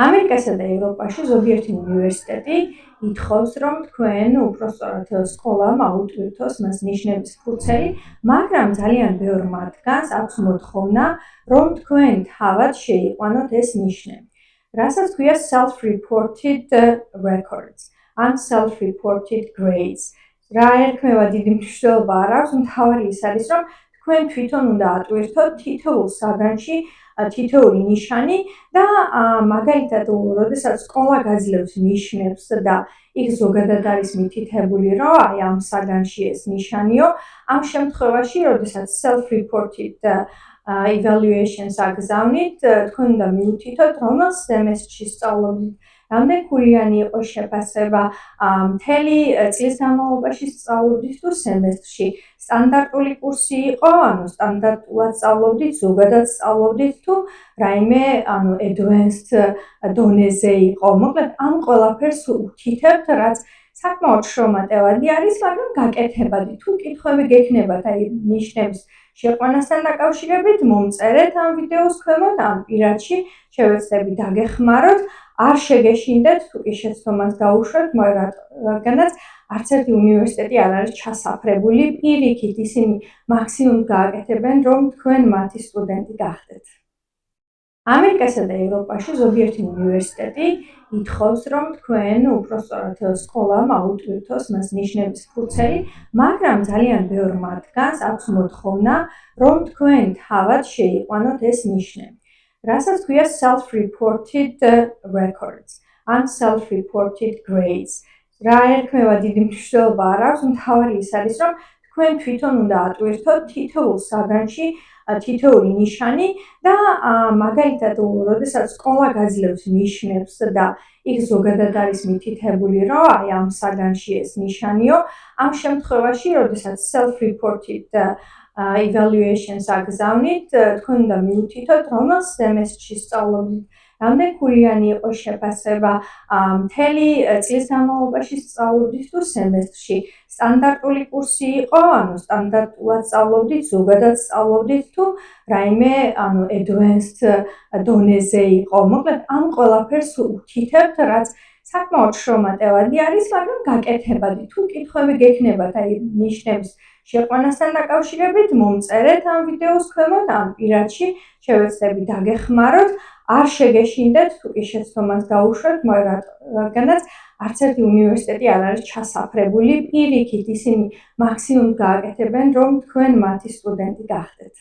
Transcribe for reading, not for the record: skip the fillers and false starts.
ამერიკასა და ევროპაში ზოგიერთი უნივერსიტეტი ითხოვს, რომ თქვენ უпростоრად სკოლა აუტვირთოს მას ნიშნების ფურცელი, მაგრამ ძალიან ბევრ მათგანს აქვს მოთხოვნა, რომ თქვენ თავად შეიყვანოთ ეს ნიშნები. რასაც ქვია self-reported records ან self-reported grades. რა ერქმევა დიდი მნიშვნელობა არ აქვს, მთავარი ის არის, რომ თქვენ თვითონ უნდა ატვირთოთ თითოეულ საგანში თითოეული ნიშანი და მაგალითად, როდესაც სკოლა გაძლევს ნიშნებს და იქ ზოგადად არის მითითებული, რომ აი ამ საგანში ეს ნიშანიო, ამ შემთხვევაში, როდესაც self-reported evaluations აგზავნით, თქვენ უნდა მიუთითოთ, რომელ სემესტრში სწავლობთ, რამდენი ქულიანი იყო შეფასება, მთელი წლის განმავლობაში სწავლობდით თუ სემესტრში, სტანდარტული კურსი იყო, ანუ სტანდარტულად სწავლობდით, ზოგადად სწავლობდით თუ რაიმე advanced დონეზე იყო. მოკლედ, ამ ყველაფერს უთითებთ, რაც საკმაოდ შრომატევადი არის, მაგრამ გაკეთებადი. თუ კითხვები გექნებათ აი ნიშნების შეყვანასთან დაკავშირებით, მომწერეთ ამ ვიდეოს ქვემოთ, ან პირადში შევეცდები დაგეხმაროთ. არ შეგეშინდეთ, თუ კი შეცდომას დაუშვათ, რადგანაც არც ერთი უნივერსიტეტი არ არის ჩასაფრებული, პირიქით ისინი მაქსიმუმ გააკეთებენ, რომ თქვენ მათი სტუდენტი გახდეთ. ამერიკასა და ევროპაში ზოგიერთი უნივერსიტეტი ითხოვს, რომ თქვენ უпростоრად სკოლა აუტვირთოს მას ნიშნების ფურცელი, მაგრამ ძალიან ბევრ მათგანს აქვს მოთხოვნა, რომ თქვენ თავად შეიყვანოთ ეს ნიშნები. რასაც ქვია self-reported records ან self-reported grades. რა ერქმევა დიდი მნიშვნელობა არ აქვს, მთავარი ის არის, რომ თქვენ თვითონ უნდა ატვირთოთ თითოეულ საგანში თითოეული ნიშანი და მაგალითად, როდესაც სკოლა გაძლევს ნიშნებს და იქ ზოგადად არის მითითებული, რომ აი ამ საგანში ეს ნიშანიო, ამ შემთხვევაში, როდესაც self-reported evaluations აგზავნით, თქვენ უნდა მიუთითოთ, რომელ სემესტრში სწავლობდით, რამდენი ქულიანი იყო შეფასება, მთელი წლის განმავლობაში სწავლობდით თუ სემესტრში, სტანდარტული კურსი იყო, ანუ სტანდარტულად სწავლობდით, ზოგადად სწავლობდით თუ რაიმე advanced დონეზე იყო. მოკლედ, ამ ყველაფერს უთითებთ, რაც საკმაოდ შრომატევადი არის, მაგრამ გაკეთებადი. თუ კითხვები გექნებათ აი ნიშნების შეყვანასთან დაკავშირებით, მომწერეთ ამ ვიდეოს ქვემოთ, ან პირადში შევეცდები დაგეხმაროთ. არ შეგეშინდეთ, თუ კი შეცდომას დაუშვათ, რადგანაც არც ერთი უნივერსიტეტი არ არის ჩასაფრებული, პირიქით ისინი მაქსიმუმ გააკეთებენ, რომ თქვენ მათი სტუდენტი გახდეთ.